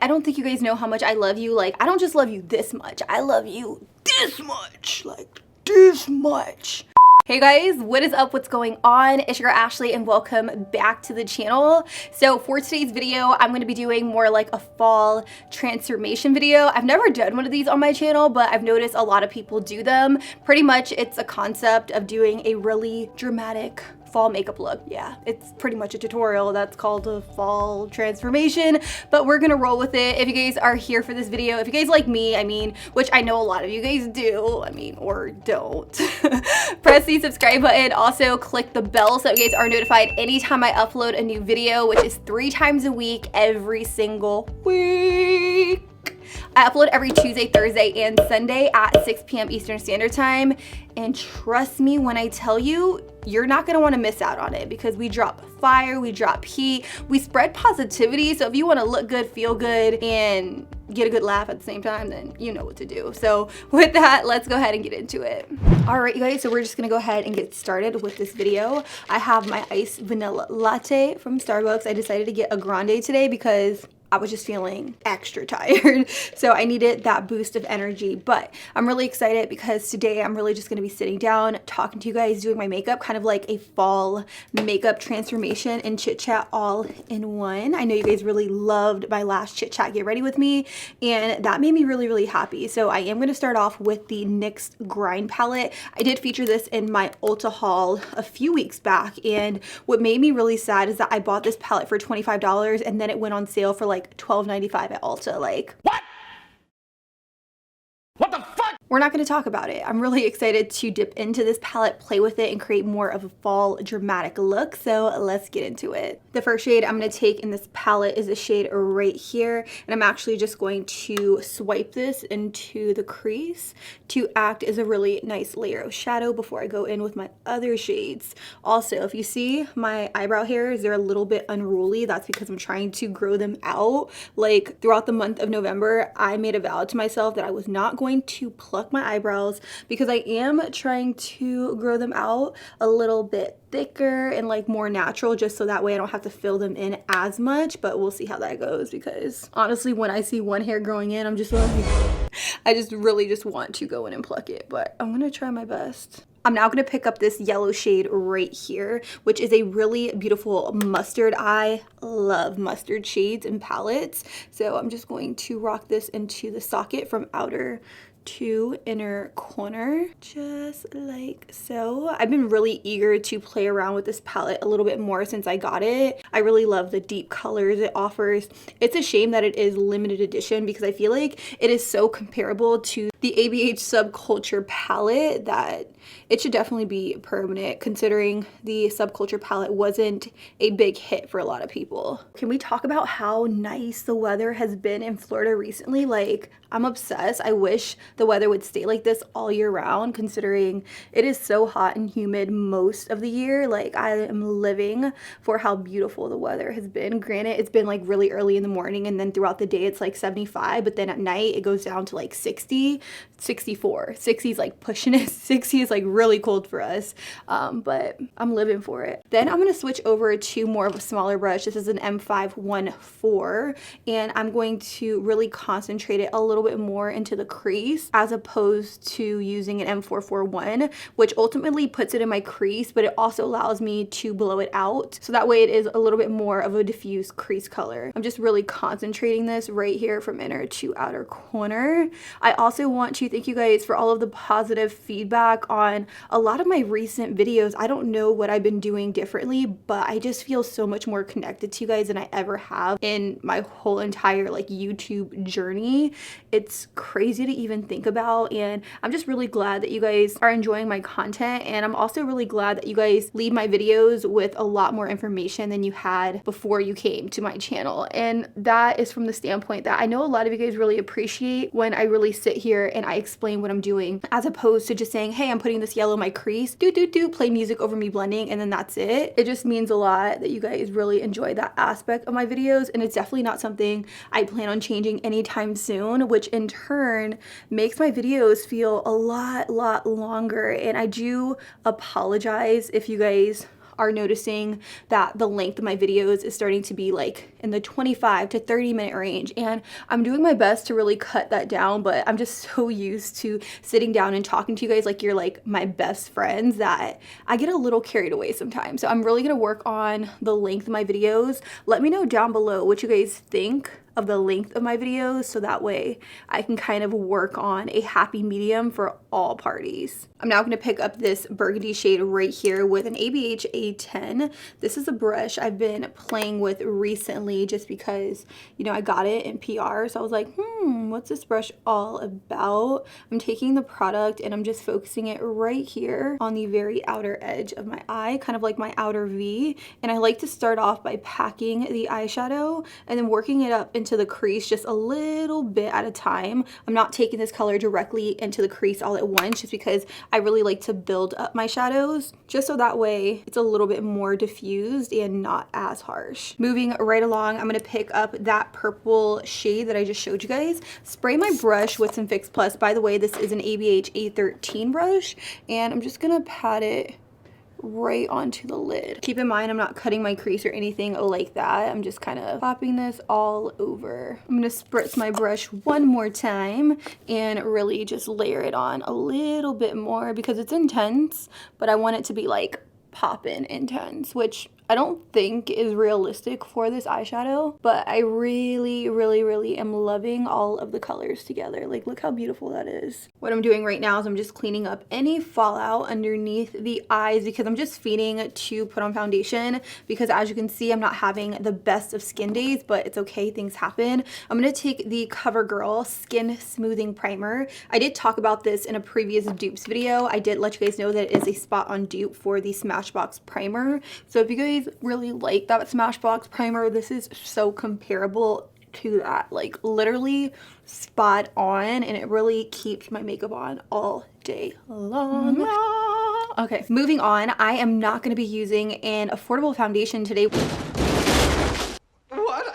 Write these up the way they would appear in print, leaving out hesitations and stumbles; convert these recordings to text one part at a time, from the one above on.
I don't think you guys know how much I love you. Like, I don't just love you this much. I love you this much. Like, this much. Hey guys, what is up? What's going on? It's your girl Ashley and welcome back to the channel. So for today's video, I'm going to be doing more like a fall transformation video. I've never done one of these on my channel, but I've noticed a lot of people do them. Pretty much it's a concept of doing a really dramatic fall makeup look. Yeah, it's pretty much a tutorial that's called a fall transformation, but we're gonna roll with it. If you guys are here for this video, if you guys like me, I mean, which I know a lot of you guys do, I mean, or don't, press the subscribe button. Also click the bell so you guys are notified anytime I upload a new video, which is 3 times a week, every single week. I upload every Tuesday, Thursday, and Sunday at 6 p.m. Eastern Standard Time. And trust me when I tell you, you're not gonna wanna miss out on it because we drop fire, we drop heat, we spread positivity. So if you wanna look good, feel good, and get a good laugh at the same time, then you know what to do. So with that, let's go ahead and get into it. All right, you guys, so we're just gonna go ahead and get started with this video. I have my iced vanilla latte from Starbucks. I decided to get a grande today because I was just feeling extra tired. So I needed that boost of energy, but I'm really excited because today I'm really just gonna be sitting down, talking to you guys, doing my makeup, kind of like a fall makeup transformation and chit chat all in one. I know you guys really loved my last chit chat, get ready with me, and that made me really, really happy. So I am gonna start off with the NYX Grind palette. I did feature this in my Ulta haul a few weeks back, and what made me really sad is that I bought this palette for $25 and then it went on sale for like $12.95 at Ulta. Like, what? What the fuck? We're not going to talk about it. I'm really excited to dip into this palette, play with it, and create more of a fall dramatic look. So let's get into it. The first shade I'm going to take in this palette is the shade right here. And I'm actually just going to swipe this into the crease to act as a really nice layer of shadow before I go in with my other shades. Also, if you see my eyebrow hairs, they're a little bit unruly. That's because I'm trying to grow them out. Like throughout the month of November, I made a vow to myself that I was not going to pluck my eyebrows because I am trying to grow them out a little bit thicker and like more natural, just so that way I don't have to fill them in as much. But we'll see how that goes because honestly, when I see one hair growing in, I'm just like, I just really just want to go in and pluck it, but I'm gonna try my best. I'm now going to pick up this yellow shade right here, which is a really beautiful mustard. I love mustard shades and palettes. So I'm just going to rock this into the socket from outer to inner corner, just like so. I've been really eager to play around with this palette a little bit more since I got it. I really love the deep colors it offers. It's a shame that it is limited edition because I feel like it is so comparable to the ABH Subculture palette that it should definitely be permanent, considering the Subculture palette wasn't a big hit for a lot of people. Can we talk about how nice the weather has been in Florida recently? Like, I'm obsessed. I wish the weather would stay like this all year round, considering it is so hot and humid most of the year. Like, I am living for how beautiful the weather has been. Granted, it's been like really early in the morning and then throughout the day it's like 75, but then at night it goes down to like 60, 64. 60 is like pushing it. 60 is like really cold for us, but I'm living for it. Then I'm going to switch over to more of a smaller brush. This is an M514, and I'm going to really concentrate it a little bit more into the crease as opposed to using an M441, which ultimately puts it in my crease, but it also allows me to blow it out. So that way it is a little bit more of a diffuse crease color. I'm just really concentrating this right here from inner to outer corner. I also want to thank you guys for all of the positive feedback on a lot of my recent videos. I don't know what I've been doing differently, but I just feel so much more connected to you guys than I ever have in my whole entire like YouTube journey. It's crazy to even think about, and I'm just really glad that you guys are enjoying my content, and I'm also really glad that you guys leave my videos with a lot more information than you had before you came to my channel. And that is from the standpoint that I know a lot of you guys really appreciate when I really sit here and I explain what I'm doing, as opposed to just saying, hey, I'm putting this yellow in my crease, play music over me blending, and then that's it. It just means a lot that you guys really enjoy that aspect of my videos, and it's definitely not something I plan on changing anytime soon, which in turn makes my videos feel a lot longer. And I do apologize if you guys are noticing that the length of my videos is starting to be like in the 25 to 30 minute range, and I'm doing my best to really cut that down, but I'm just so used to sitting down and talking to you guys like you're like my best friends that I get a little carried away sometimes. So I'm really gonna work on the length of my videos. Let me know down below what you guys think of the length of my videos, so that way I can kind of work on a happy medium for all parties. I'm now going to pick up this burgundy shade right here with an ABH A10. This is a brush I've been playing with recently just because, you know, I got it in PR, so I was like, what's this brush all about? I'm taking the product and I'm just focusing it right here on the very outer edge of my eye, kind of like my outer V, and I like to start off by packing the eyeshadow and then working it up into the crease just a little bit at a time. I'm not taking this color directly into the crease all at once just because I really like to build up my shadows just so that way it's a little bit more diffused and not as harsh. Moving right along, I'm going to pick up that purple shade that I just showed you guys. Spray my brush with some Fix Plus. By the way, this is an ABH A13 brush, and I'm just going to pat it right onto the lid. Keep in mind, I'm not cutting my crease or anything like that. I'm just kind of popping this all over. I'm gonna spritz my brush one more time and really just layer it on a little bit more because it's intense, but I want it to be like poppin' intense, which I don't think is realistic for this eyeshadow, but I really am loving all of the colors together. Like, look how beautiful that is. What I'm doing right now is I'm just cleaning up any fallout underneath the eyes because I'm just feeding to put on foundation because as you can see, I'm not having the best of skin days, but it's okay, things happen. I'm gonna take the COVERGIRL Skin Smoothing Primer. I did talk about this in a previous dupes video. I did let you guys know that it is a spot on dupe for the Smashbox primer. So if you guys really like that Smashbox primer, this is so comparable to that, like literally spot on, and it really keeps my makeup on all day long. Okay, moving on. I am not going to be using an affordable foundation today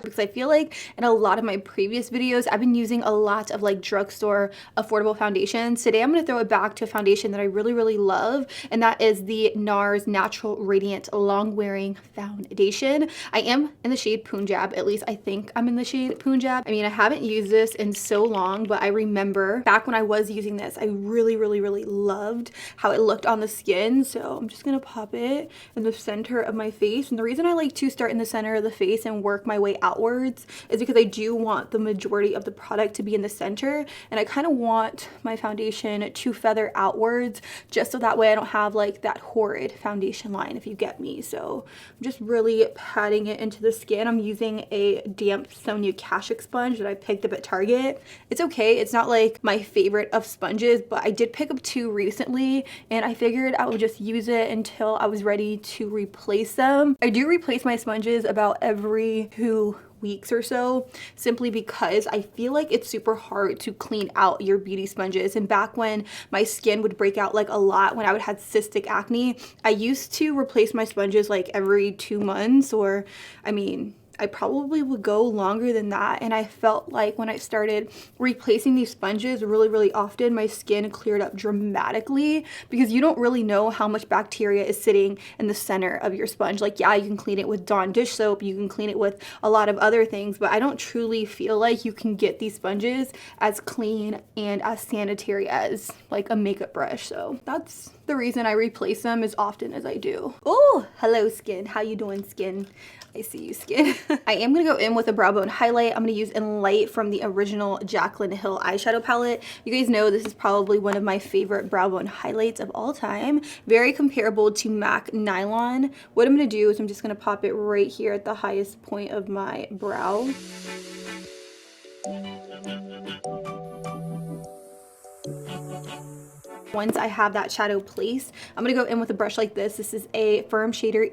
because I feel like in a lot of my previous videos I've been using a lot of like drugstore affordable foundations. Today I'm going to throw it back to a foundation that I really love, and that is the NARS Natural Radiant Long Wearing Foundation. I am in the shade Punjab, at least I think I'm in the shade Punjab. I mean, I haven't used this in so long, but I remember back when I was using this, I really loved how it looked on the skin. So I'm just going to pop it in the center of my face, and the reason I like to start in the center of the face and work my way outwards is because I do want the majority of the product to be in the center, and I kind of want my foundation to feather outwards just so that way I don't have like that horrid foundation line, if you get me. So I'm just really patting it into the skin. I'm using a damp Sonia Kashuk sponge that I picked up at Target. It's okay, it's not like my favorite of sponges, but I did pick up two recently and I figured I would just use it until I was ready to replace them. I do replace my sponges about every 2 weeks or so, simply because I feel like it's super hard to clean out your beauty sponges. And back when my skin would break out like a lot when I would have cystic acne, I used to replace my sponges like every 2 months, or I mean, I probably would go longer than that. And I felt like when I started replacing these sponges really often, my skin cleared up dramatically because you don't really know how much bacteria is sitting in the center of your sponge. Like, yeah, you can clean it with Dawn dish soap, you can clean it with a lot of other things, but I don't truly feel like you can get these sponges as clean and as sanitary as like a makeup brush. So that's the reason I replace them as often as I do. Oh, hello skin. How you doing, skin? I see you, skin. I am going to go in with a brow bone highlight. I'm going to use In Light from the original JACLYN Hill eyeshadow palette. You guys know this is probably one of my favorite brow bone highlights of all time. Very comparable to MAC Nylon. What I'm going to do is I'm just going to pop it right here at the highest point of my brow. Once I have that shadow placed, I'm going to go in with a brush like this. This is a Firm Shader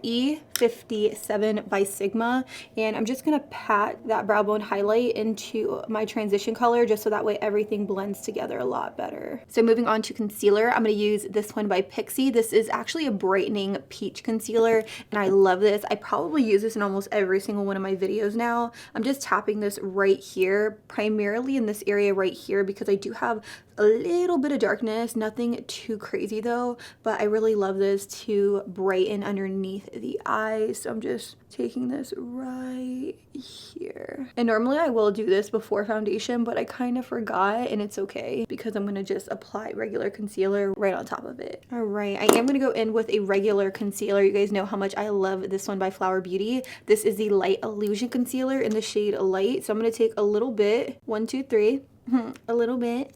57 by Sigma, and I'm just gonna pat that brow bone highlight into my transition color just so that way everything blends together a lot better. So moving on to concealer, I'm gonna use this one by PIXI. This is actually a brightening peach concealer, and I love this. I probably use this in almost every single one of my videos now. I'm just tapping this right here, primarily in this area right here, because I do have a little bit of darkness, nothing too crazy though, but I really love this to brighten underneath the eyes. So I'm just taking this right here. And normally I will do this before foundation, but I kind of forgot, and it's okay because I'm gonna just apply regular concealer right on top of it. All right, I am gonna go in with a regular concealer. You guys know how much I love this one by Flower Beauty. This is the Light Illusion Concealer in the shade Light. So I'm gonna take a little bit, 1, 2, 3, a little bit,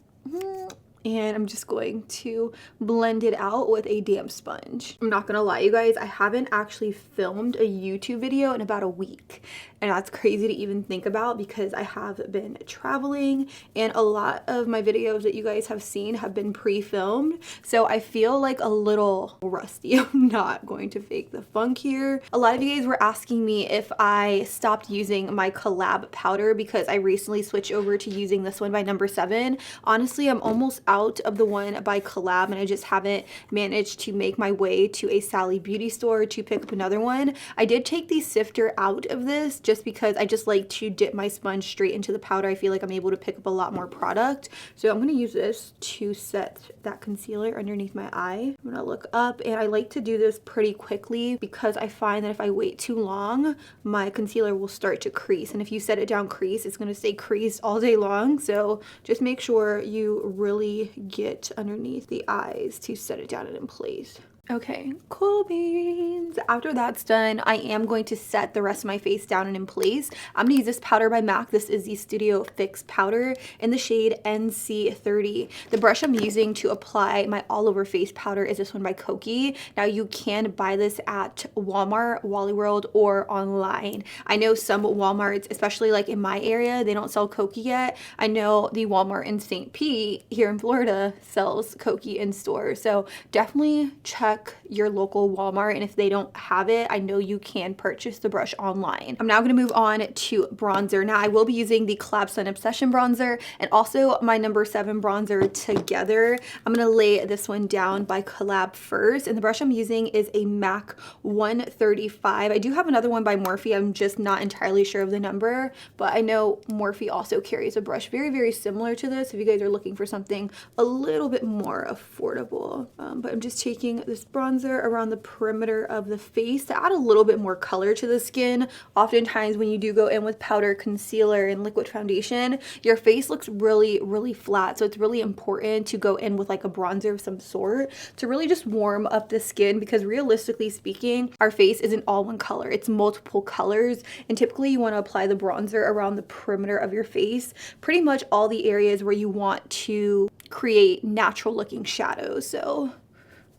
and I'm just going to blend it out with a damp sponge. I'm not gonna lie, you guys, I haven't actually filmed a YouTube video in about a week, and that's crazy to even think about because I have been traveling and a lot of my videos that you guys have seen have been pre-filmed, so I feel like a little rusty. I'm not going to fake the funk here. A lot of you guys were asking me if I stopped using my COL-LAB powder because I recently switched over to using this one by No7. Honestly, I'm almost out of the one by COL-LAB, and I just haven't managed to make my way to a Sally beauty store to pick up another one. I did take the sifter out of this just because I just like to dip my sponge straight into the powder. I feel like I'm able to pick up a lot more product. So I'm going to use this to set that concealer underneath my eye. I'm going to look up, and I like to do this pretty quickly because I find that if I wait too long, my concealer will start to crease. And if you set it down crease, it's going to stay creased all day long. So just make sure you really get underneath the eyes to set it down and in place. Okay, cool beans. After that's done, I am going to set the rest of my face down and in place. I'm gonna use this powder by MAC. This is the Studio Fix powder in the shade NC30. The brush I'm using to apply my all over face powder is this one by Koki. Now you can buy this at Walmart, Wally World, or online. I know some Walmarts, especially like in my area, they don't sell Koki yet. I know the Walmart in St. Pete here in Florida sells Koki in store. So definitely check your local Walmart, and if they don't have it, I know you can purchase the brush online. I'm now going to move on to bronzer. Now I will be using the COL-LAB Sun Obsession bronzer and also my No7 bronzer together. I'm going to lay this one down by COL-LAB first, and the brush I'm using is a MAC 135. I do have another one by Morphe. I'm just not entirely sure of the number, but I know Morphe also carries a brush very similar to this if you guys are looking for something a little bit more affordable. But I'm just taking this bronzer around the perimeter of the face to add a little bit more color to the skin. Oftentimes when you do go in with powder, concealer, and liquid foundation, your face looks really flat. So it's really important to go in with like a bronzer of some sort to really just warm up the skin, because realistically speaking, our face isn't all one color. It's multiple colors, and typically you want to apply the bronzer around the perimeter of your face, pretty much all the areas where you want to create natural looking shadows. So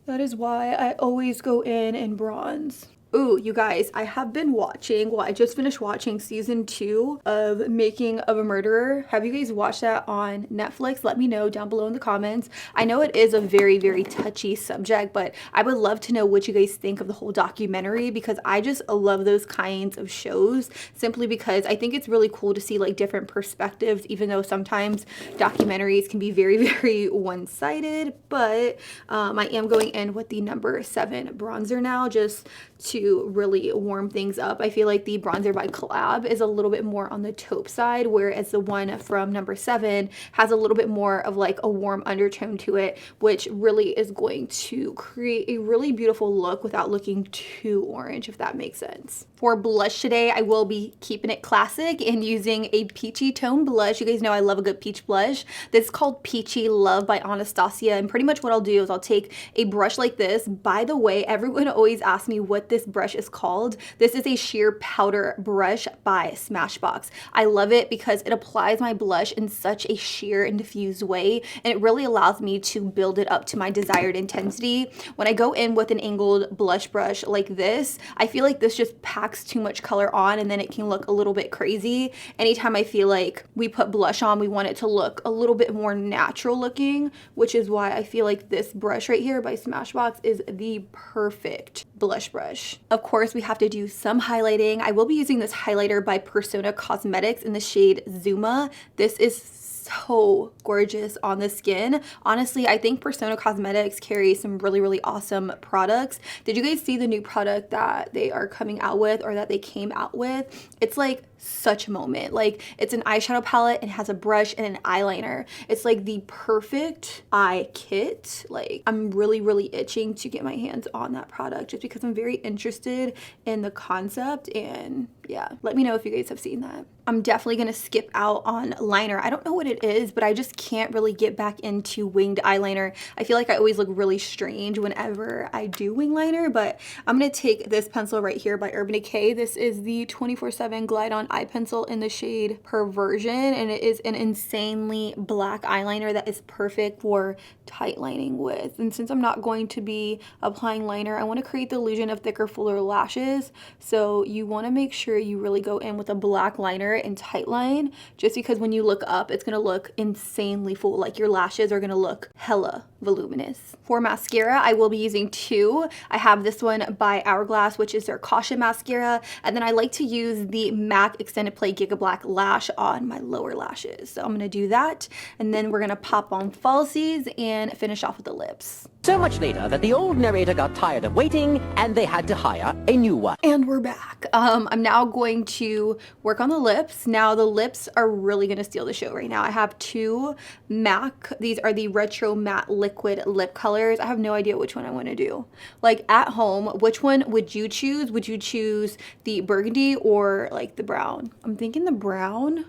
that is why I always go in bronze. Ooh, you guys, I have been watching, well, I just finished watching season 2 of Making of a Murderer. Have you guys watched that on Netflix? Let me know down below in the comments. I know it is a very touchy subject, but I would love to know what you guys think of the whole documentary, because I just love those kinds of shows simply because I think it's really cool to see like different perspectives, even though sometimes documentaries can be very one-sided. But I am going in with the No7 bronzer now, just to really warm things up. I feel like the bronzer by COL-LAB is a little bit more on the taupe side, whereas the one from No7 has a little bit more of like a warm undertone to it, which really is going to create a really beautiful look without looking too orange, if that makes sense. For blush today, I will be keeping it classic and using a peachy tone blush. You guys know I love a good peach blush. This is called Peachy Love by Anastasia, and pretty much what I'll do is I'll take a brush like this. By the way, everyone always asks me what this brush is called. This is a sheer powder brush by Smashbox. I love it because it applies my blush in such a sheer and diffused way, and it really allows me to build it up to my desired intensity. When I go in with an angled blush brush like this, I feel like this just packs too much color on, and then it can look a little bit crazy. Anytime I feel like we put blush on, we want it to look a little bit more natural looking, which is why I feel like this brush right here by Smashbox is the perfect blush brush. Of course, we have to do some highlighting. I will be using this highlighter by Persona Cosmetics in the shade Zuma. This is so gorgeous on the skin. Honestly, I think Persona Cosmetics carries some really awesome products. Did you guys see the new product that they are coming out with, or that they came out with? It's like such a moment. Like, it's an eyeshadow palette and has a brush and an eyeliner. It's like the perfect eye kit. Like, I'm really itching to get my hands on that product just because I'm very interested in the concept. And yeah, let me know if you guys have seen that. I'm definitely gonna skip out on liner. I don't know what it is, but I just can't really get back into winged eyeliner. I feel like I always look really strange whenever I do wing liner, but I'm gonna take this pencil right here by Urban Decay. This is the 24/7 Glide On Eye Pencil in the shade Perversion, and it is an insanely black eyeliner that is perfect for tight lining with. And since I'm not going to be applying liner, I want to create the illusion of thicker, fuller lashes. So you want to make sure you really go in with a black liner and tight line, just because when you look up, it's going to look insanely full. Like, your lashes are going to look hella voluminous. For mascara, I will be using two. I have this one by Hourglass, which is their Caution mascara, and then I like to use the MAC Extended Play Giga Black Lash on my lower lashes. So I'm going to do that, and then we're going to pop on falsies and finish off with the lips. So much later that the old narrator got tired of waiting and they had to hire a new one. And we're back. I'm now going to work on the lips. Now the lips are really going to steal the show right now. I have two MAC. These are the Retro Matte Liquid Lip Colors. I have no idea which one I want to do. Like, at home, which one would you choose? Would you choose the burgundy or like the brown? I'm thinking the brown.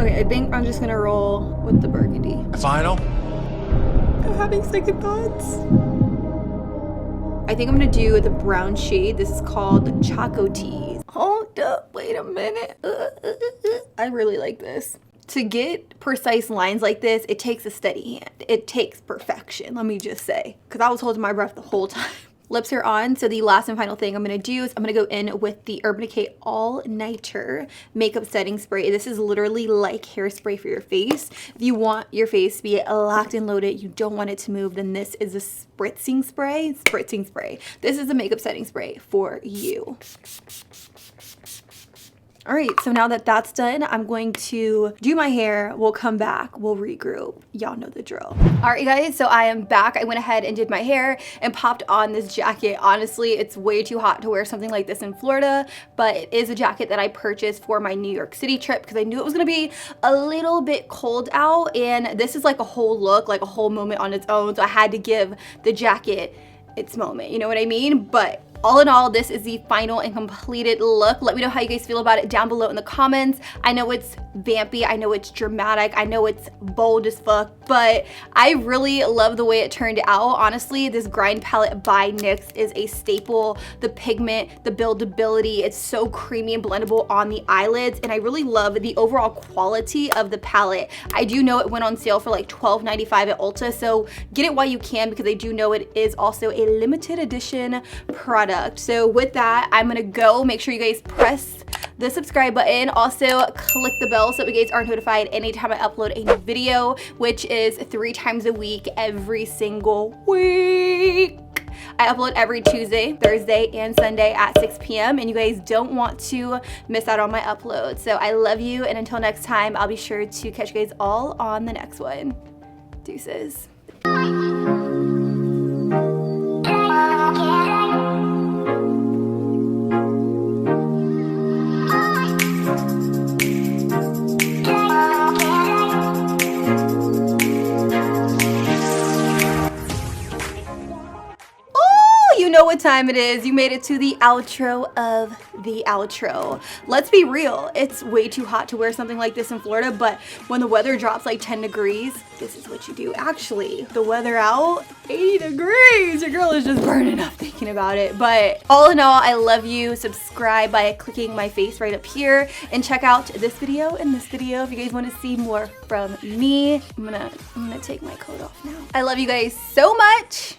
Okay, I think I'm just gonna roll with the burgundy. Final? I'm having second thoughts. I think I'm gonna do the brown shade. This is called Choco Tease. Hold up, wait a minute. I really like this. To get precise lines like this, it takes a steady hand. It takes perfection, let me just say. Because I was holding my breath the whole time. Lips are on, so the last and final thing I'm going to do is I'm going to go in with the Urban Decay All Nighter Makeup Setting Spray. This is literally like hairspray for your face. If you want your face to be locked and loaded, you don't want it to move, then this is a spritzing spray. This is a makeup setting spray for you. All right, so now that that's done, I'm going to do my hair. We'll come back, we'll regroup. Y'all know the drill. All right, guys, so I am back. I went ahead and did my hair and popped on this jacket. Honestly, it's way too hot to wear something like this in Florida, but it is a jacket that I purchased for my New York City trip because I knew it was gonna be a little bit cold out, and this is like a whole look, like a whole moment on its own, so I had to give the jacket its moment, you know what I mean? But all in all, this is the final and completed look. Let me know how you guys feel about it down below in the comments. I know it's vampy, I know it's dramatic, I know it's bold as fuck, but I really love the way it turned out. Honestly, this Grind palette by NYX is a staple. The pigment, the buildability, it's so creamy and blendable on the eyelids, and I really love the overall quality of the palette. I do know it went on sale for like $12.95 at Ulta, so get it while you can because I do know it is also a limited edition product. So with that, I'm gonna go. Make sure you guys press the subscribe button. Also, click the bell so that you guys are notified anytime I upload a new video, which is 3 times a week, every single week. I upload every Tuesday, Thursday, and Sunday at 6 p.m. and you guys don't want to miss out on my upload. So I love you, and until next time, I'll be sure to catch you guys all on the next one. Deuces. What time it is. You made it to the outro of the outro. Let's be real, it's way too hot to wear something like this in Florida, but when the weather drops like 10 degrees, this is what you do. Actually, the weather out, 80 degrees. Your girl is just burning up thinking about it. But all in all, I love you. Subscribe by clicking my face right up here, and check out this video and this video if you guys want to see more from me. I'm gonna take my coat off now. I love you guys so much.